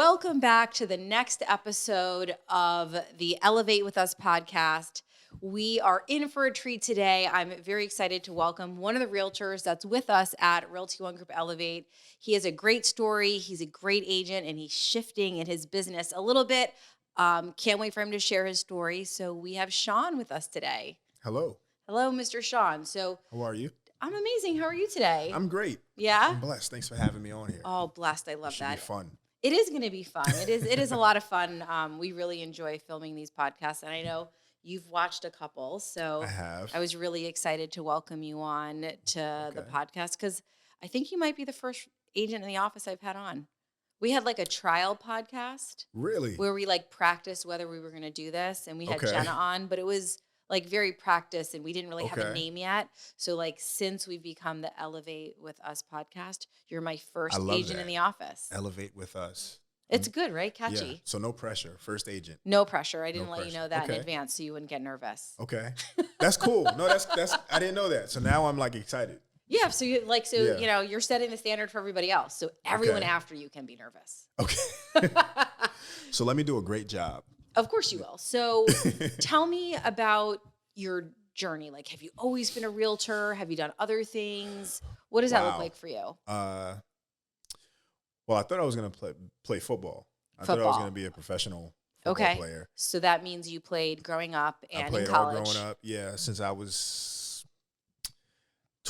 Welcome back to the next episode of the Elevate With Us podcast. We are in for a treat today. I'm very excited to welcome one of the realtors that's with us at Realty One Group Elevate. He has a great story. He's a great agent, and he's shifting in his business a little bit. Can't wait for him to share his story. So we have Shaun with us today. Hello. Hello, Mr. Shaun. So how are you? I'm amazing. How are you today? I'm great. Yeah? I'm blessed. Thanks for having me on here. Oh, blessed. I love It should that. be fun. It is going to be fun. It is a lot of fun. We really enjoy filming these podcasts, and I know you've watched a couple, so I have. I was really excited to welcome you on to the podcast because I think you might be the first agent in the office I've had on. We had like a trial podcast. Really? Where we like practiced whether we were going to do this, and we had Okay. Jenna on, but it was like very practiced, and we didn't really have a Okay. name yet. So like since we've become the Elevate With Us podcast, you're my first I love agent that. in the office. Elevate with us. It's good, right? Catchy. Yeah. So no pressure. First agent. No pressure. I didn't No let you pressure. know that in Okay. advance so you wouldn't get nervous. Okay. That's cool. No, that's I didn't know that. So now I'm like excited. Yeah, so you Yeah. you know, you're setting the standard for everybody else. So everyone Okay. after you can be nervous. Okay. So let me do a great job. Of course you will. So tell me about your journey. Like, have you always been a realtor? Have you done other things? What does that look Wow. like for you? Well, I thought I was gonna play football. I thought I was Football. gonna be a professional football Okay. player. So that means you played growing up I and played in all college. growing up. Yeah, since I was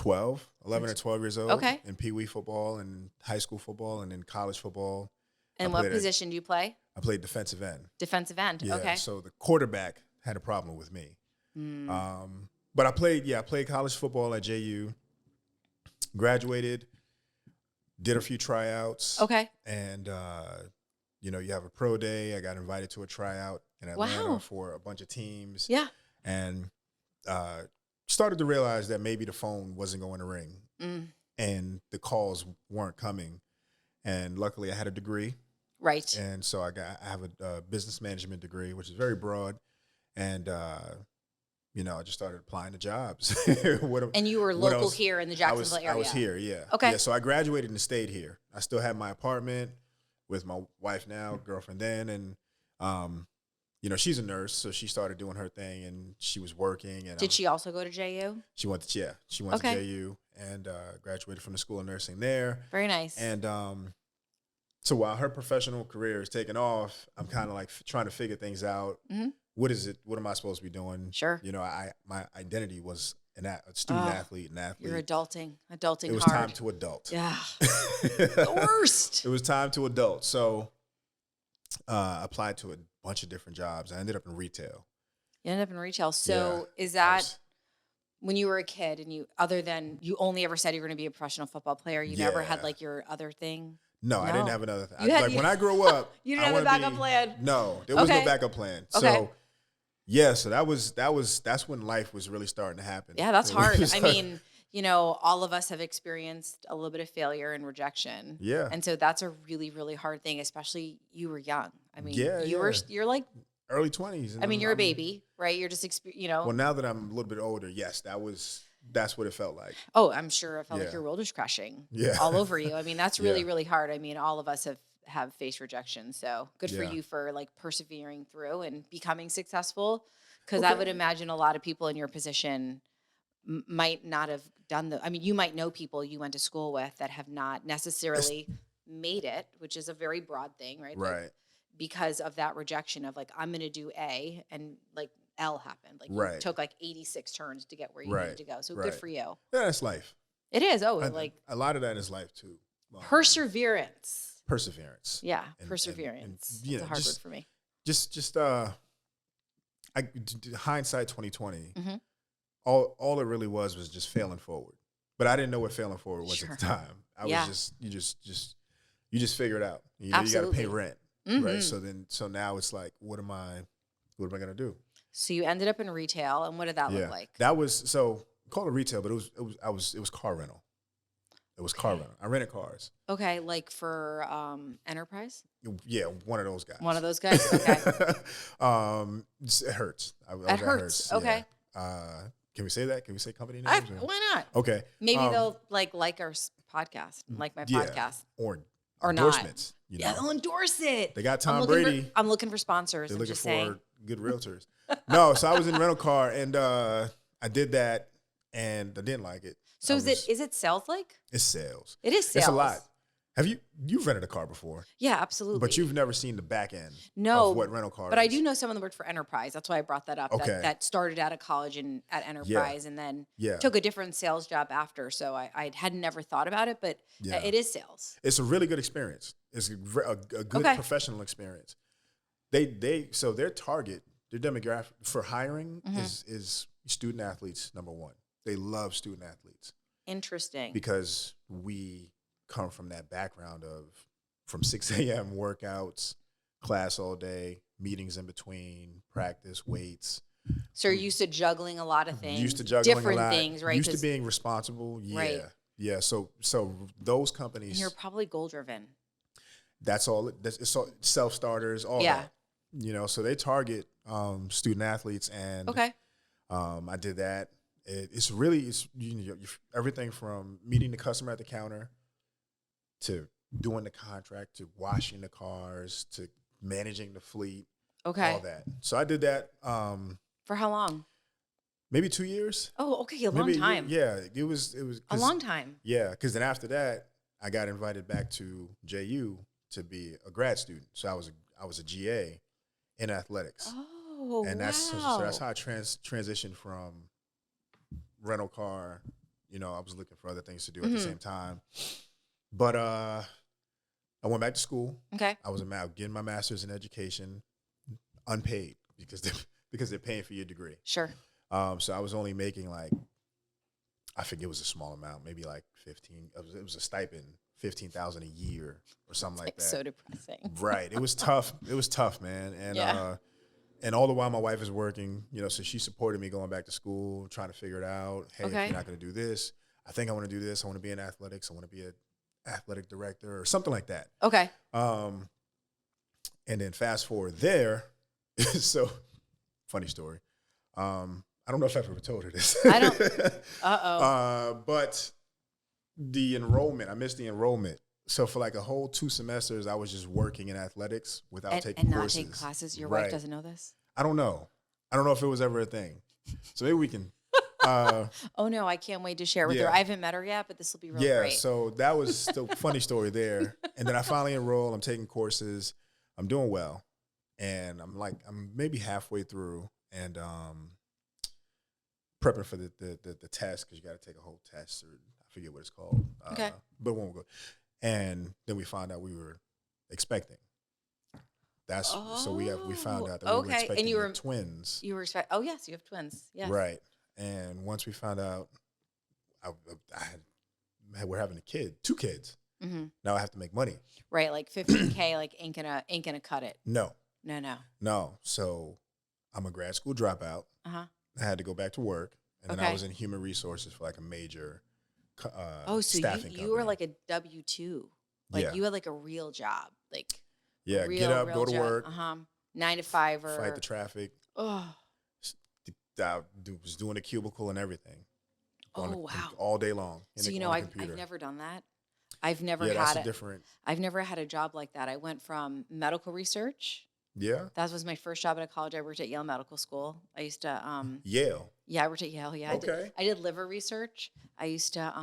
11 or 12 years old. Okay. In Pee Wee football and high school football and then college football. And I what played position do you play? I played defensive end. Defensive end. Yeah. Okay. So the quarterback had a problem with me. Mm. But I played college football at JU. Graduated. Did a few tryouts. Okay. And you have a pro day. I got invited to a tryout in Atlanta Wow. for a bunch of teams. Yeah. And started to realize that maybe the phone wasn't going to ring Mm. and the calls weren't coming. And luckily I had a degree. Right. And so I have a business management degree, which is very broad. And, I just started applying to jobs. And you were what local else? here in the Jacksonville area. I was here, yeah. Okay. Yeah, so I graduated and stayed here. I still had my apartment with my wife now, girlfriend then. And, she's a nurse, so she started doing her thing and she was working. And Did she also go to JU? She went to Okay. JU and graduated from the School of Nursing there. Very nice. And so while her professional career is taking off, I'm kind of like trying to figure things out. Mm-hmm. What is it? What am I supposed to be doing? Sure. My identity was a student athlete, an athlete. You're adulting It was hard. time to adult. Yeah. The worst. It was time to adult. So I applied to a bunch of different jobs. I ended up in retail. You ended up in retail. So Yeah, is that when you were a kid and other than you only ever said you were going to be a professional football player, you never had Yeah. like your other thing? No, I No. didn't have another thing. When I grew up, You didn't I have a wanna backup be- plan? No, there was Okay. no backup plan. Okay. So yeah, so that's when life was really starting to happen. Yeah, that's It hard. was I like- mean, all of us have experienced a little bit of failure and rejection. Yeah. And so that's a really, really hard thing, especially you were young. I mean, Yeah, you're like, early 20s. I mean, you're a baby, right? You're just, Well, now that I'm a little bit older, yes, that's what it felt like. Oh, I'm sure it felt like Yeah. your world was crashing Yeah. all over you. I mean, that's really, Yeah. really hard. I mean, all of us have faced rejection. So good for Yeah. you for like persevering through and becoming successful. Because I Okay. would imagine a lot of people in your position might not have done you might know people you went to school with that have not necessarily made it, which is a very broad thing, right? Like, Right. because of that rejection of like, I'm going to do A and like L happened. Like you Right. took like 86 turns to get where you Right. needed to go. So Right. good for you. Yeah, that's life. It is. Oh, I- like a lot of that is life too. perseverance. Perseverance. Yeah, And- perseverance. and, you That's a know, hard just- word for me. Just hindsight 2020. Mhm. All it really was just failing forward. But I didn't know what failing forward was Sure. at the time. I Yeah. was you just figure it out. You got to Absolutely. pay rent, Mhm. right? So now it's like, what am I gonna do? So you ended up in retail, and what did that Yeah, look like? that was so called it retail, but it was car rental. It was car rental. I rented cars. Okay, like for Enterprise? Yeah, one of those guys. One of those guys? Okay. It hurts. I was It at hurts. yeah. Okay. Can we say that? Can we say company names? or- Why not? Okay. Maybe they'll like our podcast, like my Yeah. podcast. Or or not. endorsements. Yeah, they'll endorse it. They got Tom Brady. I'm looking for sponsors. They're I'm looking just for saying. good realtors. No, so I was in rental car, and I did that, and I didn't like it. So is it sales like? It's sales. It is sales. It's a lot. You've rented a car before? Yeah, absolutely. But you've never seen the back end of what rental car but is. I do know someone that worked for Enterprise. That's why I brought that up. Okay. That started out of college and at Enterprise and then took a different sales job after. So I had never thought about it, but it is sales. It's a really good experience. It's a good professional experience. So their target, their demographic for hiring is student athletes, number one. They love student athletes. Interesting. Because we come from that background from 6 a.m. workouts, class all day, meetings in between, practice, weights. So you're used to juggling a lot of things. Used to juggling different a lot. Things, right? Used to being responsible. Yeah. Right. Yeah. So those companies. And you're probably goal driven. It's all self-starters, all that. So they target student athletes, and I did that. It's everything from meeting the customer at the counter to doing the contract to washing the cars to managing the fleet, all that. So I did that. For how long? Maybe 2 years. Oh, okay, a long time. Yeah, it was a long time. Yeah, because then after that, I got invited back to JU to be a grad student. So I was a GA in athletics. Oh, and that's wow. So that's how I transitioned from rental car. I was looking for other things to do at the same time. But I went back to school. Okay. I was getting my master's in education, unpaid because they're paying for your degree. Sure. So I was only making I forget it was a small amount, maybe like 15. It was a stipend, $15,000 a year or something like that. So depressing. Right. It was tough. It was tough, man. And and all the while my wife is working, so she supported me going back to school, trying to figure it out. Hey, if you're not going to do this, I think I want to do this. I want to be in athletics. I want to be an athletic director or something like that. Okay. And then fast forward there. So funny story. I don't know if I've ever told her this. I don't. But the enrollment, I missed the enrollment. So for like a whole 2 semesters, I was just working in athletics without taking courses. And not take classes. Your wife doesn't know this? I don't know. I don't know if it was ever a thing. So maybe we can. Oh no, I can't wait to share with her. I haven't met her yet, but this will be real great. Yeah, so that was the funny story there. And then I finally enrolled. I'm taking courses. I'm doing well. And I'm maybe halfway through and prepping for the test because you got to take a whole test, or I forget what it's called. But when we go. And then we found out we were expecting. So we found out that we were expecting and you were twins. You were expecting. Oh yes, you have twins. Yes. Right. And once we found out, we're having a kid, 2 kids. Mm-hmm. Now I have to make money. Right, like $15K, like ain't gonna cut it. No. So I'm a grad school dropout. I had to go back to work, and then I was in human resources for like a major. So staffing you were like a W-2, like you had like a real job, like get up, go to work, 9 to 5, or fight the traffic. I was doing a cubicle and everything. Wow! All day long. So I've never done that. I've never I've never had a job like that. I went from medical research. Yeah. That was my first job out of college. I worked at Yale Medical School. I used to Yale. Yeah, I worked at Yale. Yeah. Okay. I did liver research. I used to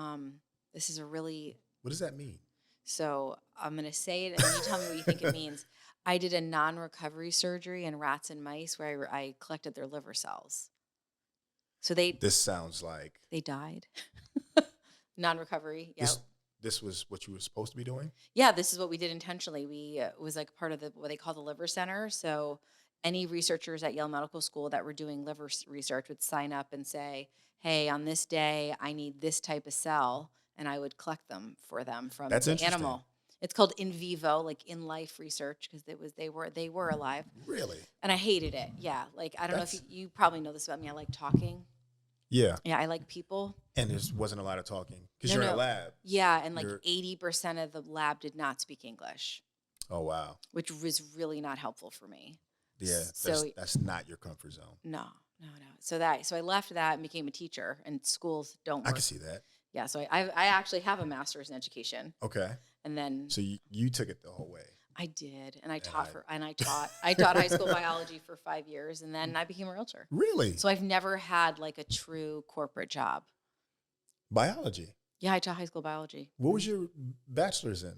this is a really What does that mean? So I'm gonna say it and you tell me what you think it means. I did a non-recovery surgery in rats and mice where I collected their liver cells. So This sounds like they died. Non-recovery. Yeah. This was what you were supposed to be doing? Yeah, this is what we did intentionally. We was like part of what they call the liver center. So any researchers at Yale Medical School that were doing liver research would sign up and say, hey, on this day, I need this type of cell. And I would collect them for them from the animal. It's called in vivo, like in life research, because they were alive. Really? And I hated it. Yeah. Like, I don't know if you probably know this about me. I like talking. Yeah. Yeah, I like people. And there wasn't a lot of talking because you're in a lab. Yeah, and like 80% of the lab did not speak English. Oh, wow. Which was really not helpful for me. Yeah, that's not your comfort zone. No. So I left that and became a teacher, and schools don't work. I can see that. Yeah. So I actually have a master's in education. Okay. And then. So you took it the whole way. I did. And I taught high school biology for 5 years, and then I became a realtor. Really? So I've never had like a true corporate job. Biology? Yeah, I taught high school biology. What was your bachelor's in?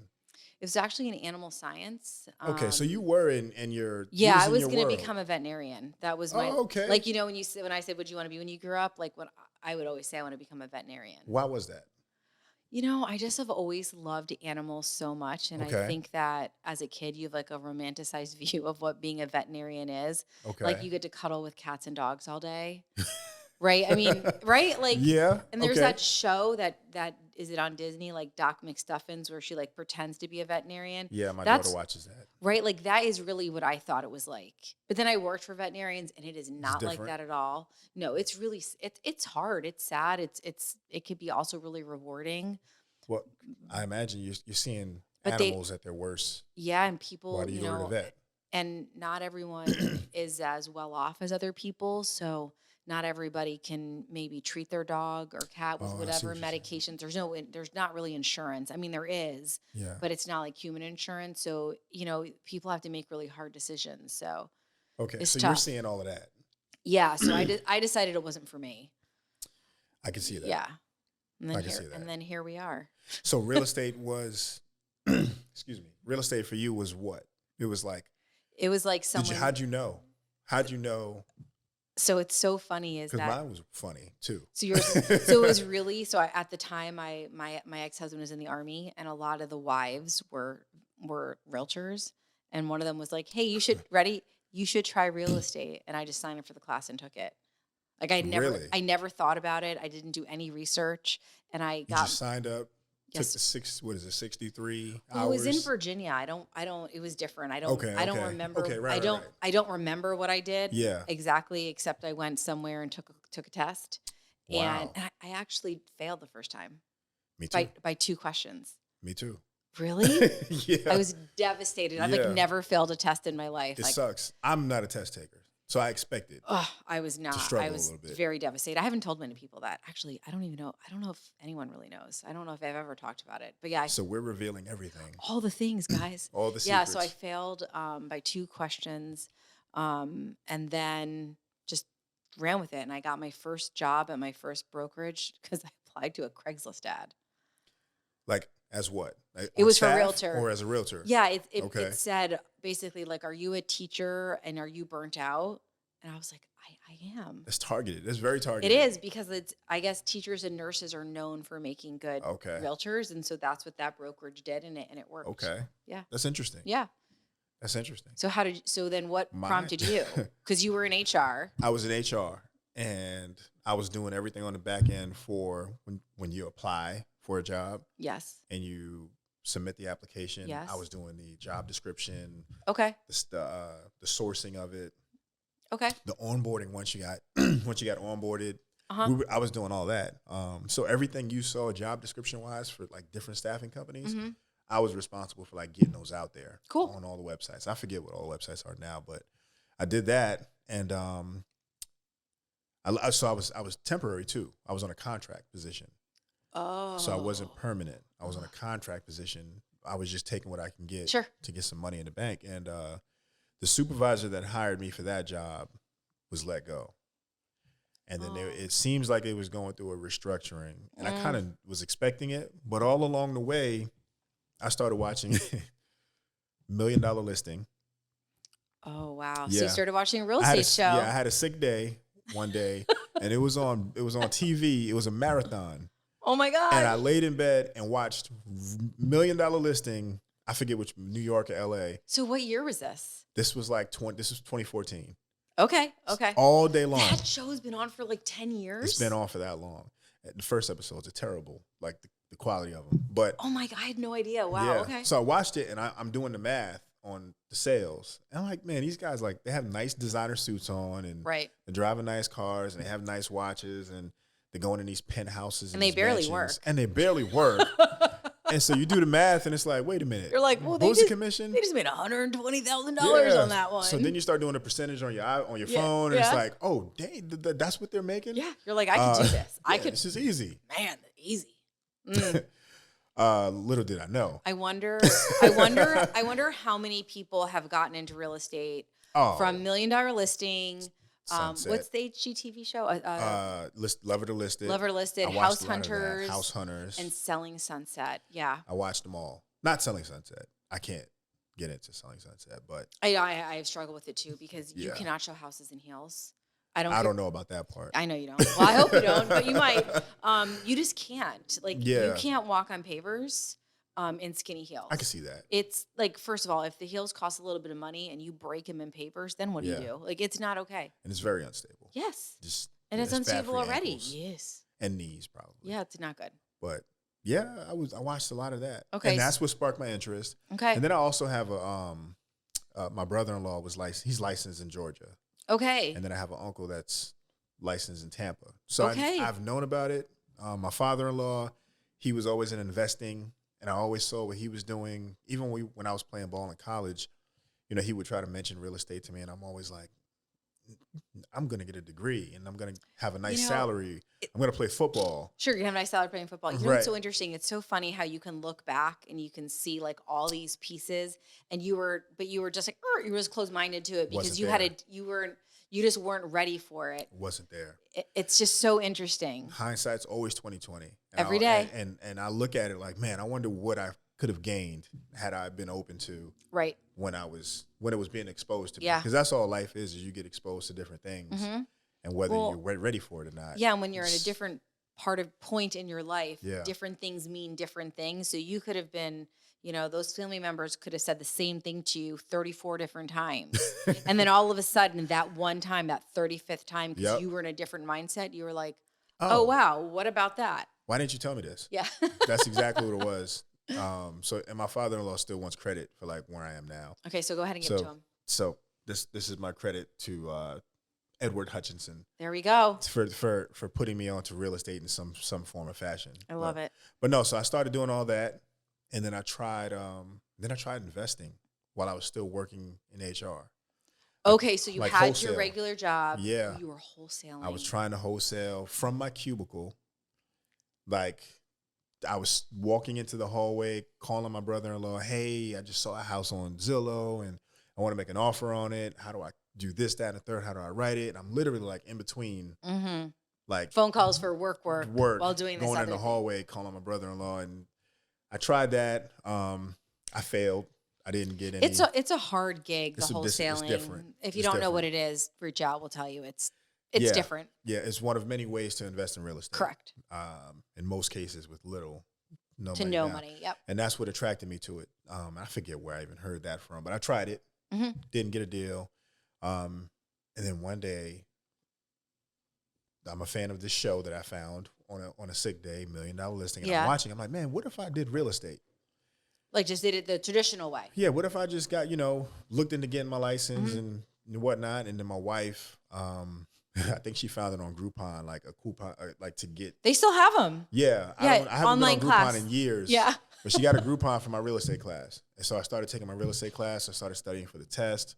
It was actually in animal science. Okay, so you were in your yeah, I was going to become a veterinarian. That was my okay. Like, you know, when I said, "What do you want to be when you grew up?" Like, when I would always say, "I want to become a veterinarian." Why was that? You know, I just have always loved animals so much, and I think that as a kid, you have like a romanticized view of what being a veterinarian is. Okay, like you get to cuddle with cats and dogs all day. Right? I mean, right? Like, yeah. And there's that show that is it on Disney, like Doc McStuffins, where she like pretends to be a veterinarian. Yeah, my daughter watches that. Right? Like that is really what I thought it was like. But then I worked for veterinarians, and it is not like that at all. No, it's really it's hard. It's sad. It could be also really rewarding. Well, I imagine you're seeing animals at their worst. Yeah, and people. Why do you go to the vet? And not everyone is as well off as other people, so. Not everybody can maybe treat their dog or cat with whatever medications. There's not really insurance. I mean, there is, but it's not like human insurance. So, you know, people have to make really hard decisions. So, okay, so tough. You're seeing all of that. Yeah. So I decided it wasn't for me. I can see that. Yeah. And then here we are. So real estate was, excuse me, real estate for you was what? It was like someone. How'd you know? So it's so funny is that mine was funny too. So it was really, at the time my ex-husband was in the Army, and a lot of the wives were realtors, and one of them was like, "Hey, you should try real estate." And I just signed up for the class and took it. Like I never thought about it. I didn't do any research, and I just signed up. Yes. Took the 63 hours? It was in Virginia. I don't, it was different. I don't remember. Okay, right, I don't remember what I did Yeah. exactly, except I went somewhere and took a test. Wow. And I actually failed the first time. Me too. By 2 questions. Me too. Really? Yeah. I was devastated. I've never failed a test in my life. It sucks. I'm not a test taker. So I expected. Oh, I was not. I was a little bit. very devastated. I haven't told many people that. Actually, I don't even know. I don't know if anyone really knows. I don't know if I've ever talked about it. But yeah. So we're revealing everything. All the things, guys. All the secrets. Yeah, so I failed by 2 questions, and then just ran with it. And I got my first job at my first brokerage because I applied to a Craigslist ad. Like as what? Like it was for a realtor. Or as a realtor? Yeah, it said basically like, are you a teacher and are you burnt out? And I was like, I am. It's targeted. It's very targeted. It is because I guess teachers and nurses are known for making good realtors. And so that's what that brokerage did, and it worked. Okay. Yeah. That's interesting. Yeah. That's interesting. So then what prompted you? Because you were in HR. I was in HR, and I was doing everything on the back end for when you apply for a job. Yes. And you submit the application. Yes. I was doing the job description. Okay. The sourcing of it. Okay. The onboarding once you got onboarded. I was doing all that. So everything you saw job description wise for like different staffing companies, I was responsible for like getting those out there. Cool. On all the websites. I forget what all the websites are now, but I did that, and I was temporary too. I was on a contract position. Oh. So I wasn't permanent. I was on a contract position. I was just taking what I can get to get some money in the bank. And the supervisor that hired me for that job was let go. And then it seems like it was going through a restructuring. And I kind of was expecting it. But all along the way, I started watching $1 Million Listing. Oh, wow. Yeah. So you started watching a real estate show. Yeah, I had a sick day one day. And it was on TV. It was a marathon. Oh my God. And I laid in bed and watched $1 Million Listing. I forget which, New York or LA. So what year was this? This was 2014. Okay. All day long. That show's been on for like 10 years? It's been on for that long. The first episodes are terrible, like the quality of them. But oh my God, I had no idea. Wow, yeah. okay. So I watched it, and I'm doing the math on the sales. And I'm like, man, these guys, like, they have nice designer suits on, and they're driving nice cars, and they have nice watches, and they're going in these penthouses. And they barely work. And they barely work. And so you do the math, and it's like, wait a minute. You're like, well, what was the commission? They just made $120,000 on that one. So then you start doing a percentage on your phone, and it's like, oh, dang, that's what they're making? Yeah. You're like, I can do this. This is easy. Man, easy. Little did I know. I wonder how many people have gotten into real estate from $1 Million Listing. What's the HGTV show? Lover to Listed. Lover Listed, House Hunters, and Selling Sunset. Yeah, I watched them all. Not Selling Sunset. I can't get into Selling Sunset, but I have struggled with it too because you cannot show houses in heels. I don't know about that part. I know you don't. Well, I hope you don't, but you might. You just can't. You can't walk on pavers in skinny heels. I can see that. It's like, first of all, if the heels cost a little bit of money and you break them in pavers, then what do you do? It's not okay. And it's very unstable. Yes. It's unstable already. Ankles. Yes. And knees, probably. Yeah, it's not good. But yeah, I watched a lot of that. Okay. And that's what sparked my interest. Okay. And then I also have my brother-in-law was he's licensed in Georgia. Okay. And then I have an uncle that's licensed in Tampa. So I've known about it. My father-in-law, he was always in investing, and I always saw what he was doing. Even when I was playing ball in college, he would try to mention real estate to me, and I'm always like, I'm going to get a degree, and I'm going to have a nice salary. I'm going to play football. Sure, you have a nice salary playing football. You know what's so interesting? It's so funny how you can look back and you can see all these pieces, and you were just you were just closed-minded to it because you just weren't ready for it. Wasn't there. It's just so interesting. Hindsight's always 20/20. Every day. And I look at it like, man, I wonder what I could have gained had I been open to when it was being exposed to me. Because that's all life is you get exposed to different things, and whether you're ready for it or not. Yeah, and when you're in a different point in your life, different things mean different things. So you could have been, those family members could have said the same thing to you 34 different times. And then all of a sudden, that one time, that 35th time, because you were in a different mindset, you were like, oh, wow, what about that? Why didn't you tell me this? Yeah. That's exactly what it was. And my father-in-law still wants credit for where I am now. Okay, so go ahead and give it to him. So this is my credit to Edward Hutchinson. There we go. For putting me onto real estate in some form or fashion. I love it. But no, so I started doing all that, and then I tried investing while I was still working in HR. Okay, so you had wholesale. Your regular job. Yeah. You were wholesaling. I was trying to wholesale from my cubicle. I was walking into the hallway, calling my brother-in-law, hey, I just saw a house on Zillow, and I want to make an offer on it. How do I do this, that, and the third? How do I write it? And I'm literally in between, phone calls for work while doing this. Going in the hallway, calling my brother-in-law, and I tried that. I failed. I didn't get any. It's a hard gig, the wholesaling. It's different. If you don't know what it is, reach out. We'll tell you. It's different. Yeah, it's one of many ways to invest in real estate. Correct. In most cases, with no money. Yep. And that's what attracted me to it. I forget where I even heard that from, but I tried it. Didn't get a deal. And then one day, I'm a fan of this show that I found on a sick day, $1 Million Listing. And I'm watching. I'm like, man, what if I did real estate? Just did it the traditional way. Yeah. What if I just got looked into getting my license and whatnot, and then my wife. I think she found it on Groupon, a coupon, to get. They still have them. Yeah. I haven't been on Groupon in years. Yeah. But she got a Groupon for my real estate class. And so I started taking my real estate class. I started studying for the test.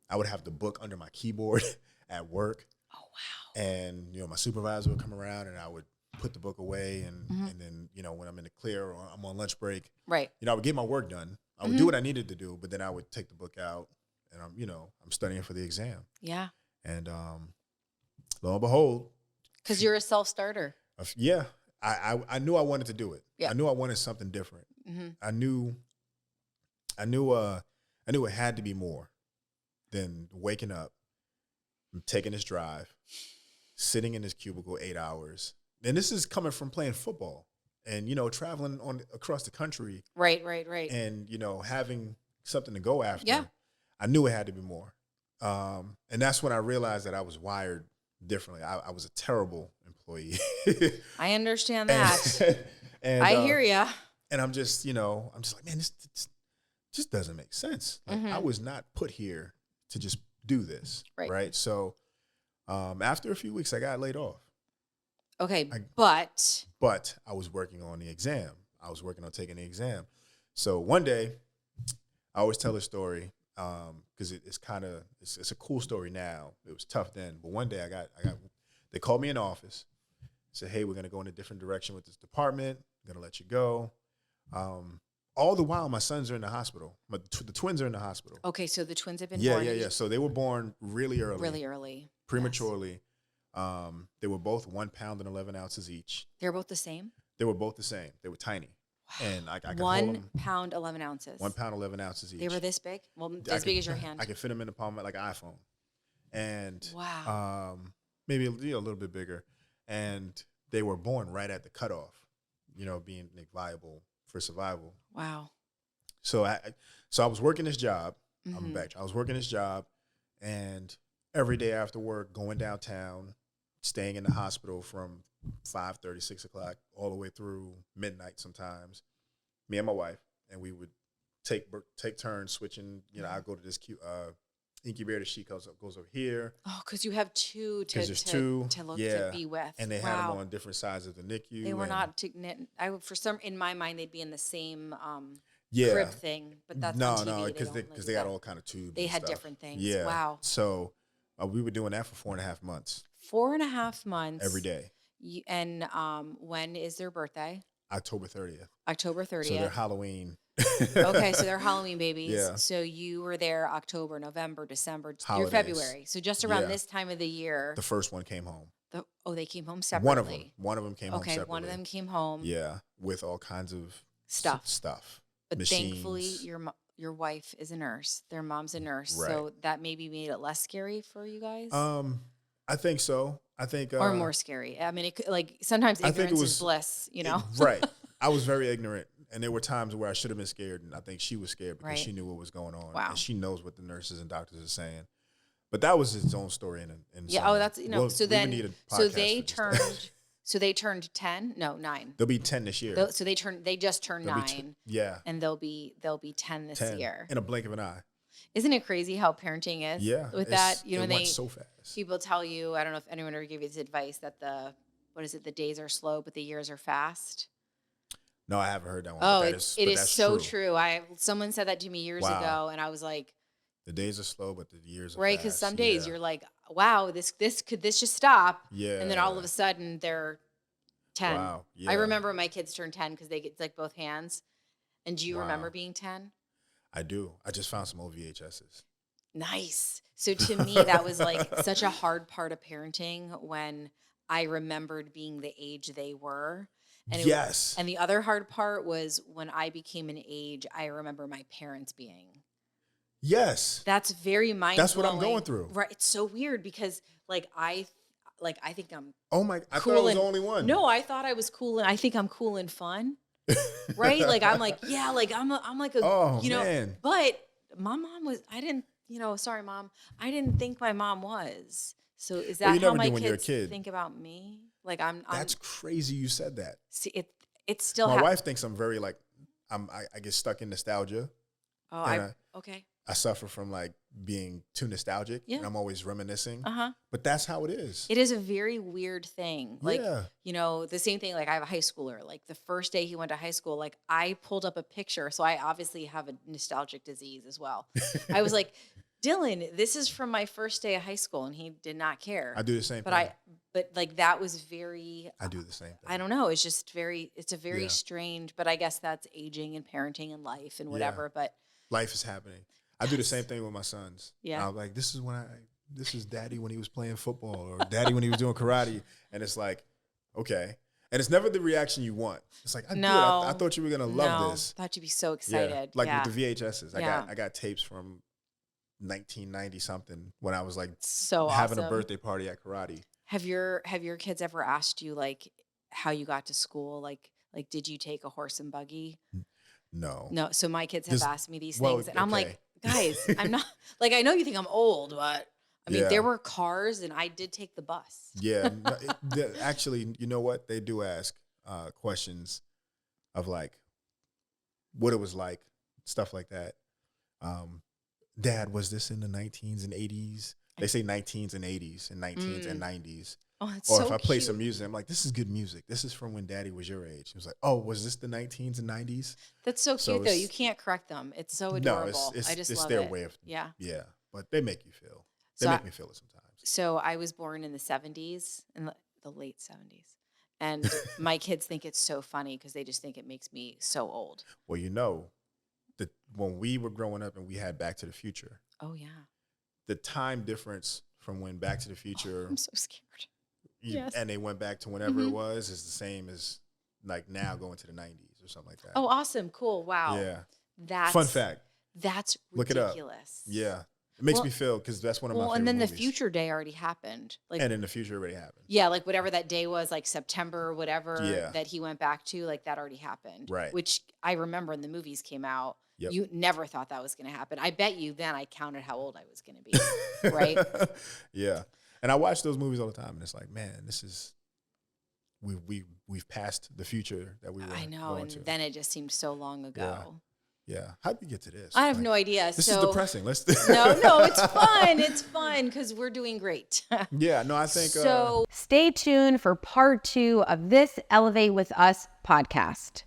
I would have the book under my keyboard at work. Oh, wow. And, my supervisor would come around and I would put the book away. And then, when I'm in the clear or I'm on lunch break, right. I would get my work done. I would do what I needed to do, but then I would take the book out and I'm studying for the exam. Yeah. And, lo and behold, because you're a self-starter. Yeah, I knew I wanted to do it. Yeah. I knew I wanted something different. I knew it had to be more than waking up, taking this drive, sitting in this cubicle 8 hours. And this is coming from playing football and traveling across the country. Right. And having something to go after. Yeah. I knew it had to be more. And that's when I realized that I was wired differently. I was a terrible employee. I understand that. And I hear ya. And I'm just like, man, this just doesn't make sense. I was not put here to just do this. Right. So after a few weeks, I got laid off. Okay. But I was working on the exam. I was working on taking the exam. So one day, I always tell a story. Because it's a cool story now. It was tough then, but one day they called me in the office, said, "Hey, we're gonna go in a different direction with this department. gonna let you go. All the while, my sons are in the hospital. The twins are in the hospital. Okay, so the twins have been born. Yeah. So they were born really early. Really early. Prematurely. Yes. They were both 1 pound and 11 ounces each. They're both the same? They were both the same. They were tiny. Wow. And I could hold 1 pound, 11 ounces. 1 pound, 11 ounces each. They were this big? Well, as big as your hand. I could fit them in the palm of like an iPhone. And wow. Maybe a little bit bigger. And they were born right at the cutoff, being viable for survival. Wow. So I was working this job. Mm-hmm. I was working this job, and every day after work, going downtown, staying in the hospital from 5:30, 6 o'clock, all the way through midnight sometimes. Me and my wife, and we would take turns switching. I go to this cute incubator. She goes over here. Oh, because you have two to be with. And they had them on different sides of the NICU. They were not. In my mind, they'd be in the same crib thing, but that's no, because they got all kind of tubes. They had different things. Yeah. Wow. So we were doing that for 4.5 months. 4.5 months every day. And when is their birthday? October 30th. October 30th. So they're Halloween. Okay, so they're Halloween babies. Yeah. So you were there October, November, December, Holidays. through February. So just around this time of the year. The first one came home. They came home separately. One of them came home separately. Okay, one of them came home. Yeah, with all kinds of stuff. But machines. Thankfully, your wife is a nurse. Their mom's a nurse. Right. So that maybe made it less scary for you guys? I think so. I think or more scary. I mean, it could, sometimes ignorance is bliss, Right. I was very ignorant, and there were times where I should have been scared, and I think she was scared because right. she knew what was going on. Wow. And she knows what the nurses and doctors are saying. But that was its own story. Yeah. Oh, that's so they turned 10. No, 9. They'll be 10 this year. So they just turned 9. Yeah. And they'll be 10 this year. In a blink of an eye. Isn't it crazy how parenting is? Yeah. With that, it went so fast. People tell you, I don't know if anyone ever gave you this advice that the days are slow, but the years are fast. No, I haven't heard that one. Oh, it is so true. Someone said that to me years ago, and I was like, the days are slow, but the years are right. Because some days you're like, wow, this could this just stop? Yeah. And then all of a sudden they're 10. Wow. Yeah. I remember my kids turned 10 because they get both hands. And do you remember being 10? I do. I just found some old VHSs. Nice. So to me, that was such a hard part of parenting when I remembered being the age they were. And yes. And the other hard part was when I became an age, I remember my parents being. Yes. That's very mind-blowing. That's what I'm going through. Right. It's so weird because I think I'm oh my, I thought I was the only one. No, I thought I was cool and I think I'm cool and fun. Right? I'm man. But my mom was, sorry mom, I didn't think my mom was. So is that how my kids think about me? That's crazy you said that. See, it still my wife thinks I'm very I get stuck in nostalgia. Oh, okay. I suffer from being too nostalgic, and I'm always reminiscing. But that's how it is. It is a very weird thing. The same thing. I have a high schooler. The first day he went to high school, I pulled up a picture. So I obviously have a nostalgic disease as well. I was like, Dylan, this is from my first day of high school, and he did not care. I do the same. But that was very. I do the same thing. I don't know. It's just it's a very strange. But I guess that's aging and parenting and life and whatever. Yeah. But life is happening. I do the same thing with my sons. Yeah. I'm like, this is daddy when he was playing football or daddy when he was doing karate. And it's like, okay. And it's never the reaction you want. It's like, I thought you were going to love this. I thought you'd be so excited. Yeah. With the VHSs. I got tapes from 1990 something when I was having a birthday party at karate. Have your kids ever asked you how you got to school? Did you take a horse and buggy? No. So my kids have asked me these things, and I'm like, guys, I'm not I know you think I'm old, but I mean, there were cars, and I did take the bus. Yeah, actually, you know what? They do ask questions of what it was like, stuff like that. Dad, was this in the 19s and 80s? They say 19s and 80s and 19s and 90s. Oh, that's or so if I play cute. some music, I'm like, this is good music. This is from when Daddy was your age. He was like, oh, was this the 19s and 90s? That's so cute, though. You can't correct them. It's so adorable. No, I just it's love their it. way of yeah. But they make you feel. They make me feel it sometimes. So I was born in the 70s, in the late 70s, And my kids think it's so funny because they just think it makes me so old. Well, when we were growing up and we had Back to the Future. Oh, yeah. The time difference from when Back to the Future. I'm so scared. Yes. And they went back to whenever it was is the same as like now going to the 90s or something like that. Oh, awesome. Cool. Wow. Yeah. That's fun fact. That's ridiculous. Look it up. Yeah. It makes me feel, because that's one of my favorite and then movies. the future day already happened. Like, and in the future already happened. Yeah, like whatever that day was, like September or whatever that he went back to, like that already happened. Right. Which I remember when the movies came out. Yep. You never thought that was going to happen. I bet you then I counted how old I was going to be. Right? Yeah. And I watch those movies all the time, and it's like, man, this is we've passed the future that we were I know, going and to. then it just seemed so long ago. Yeah. How did we get to this? I have no idea. This is depressing. Let's No, it's fun. It's fun because we're doing great. Yeah, no, I think so. Stay tuned for part 2 of this Elevate with Us podcast.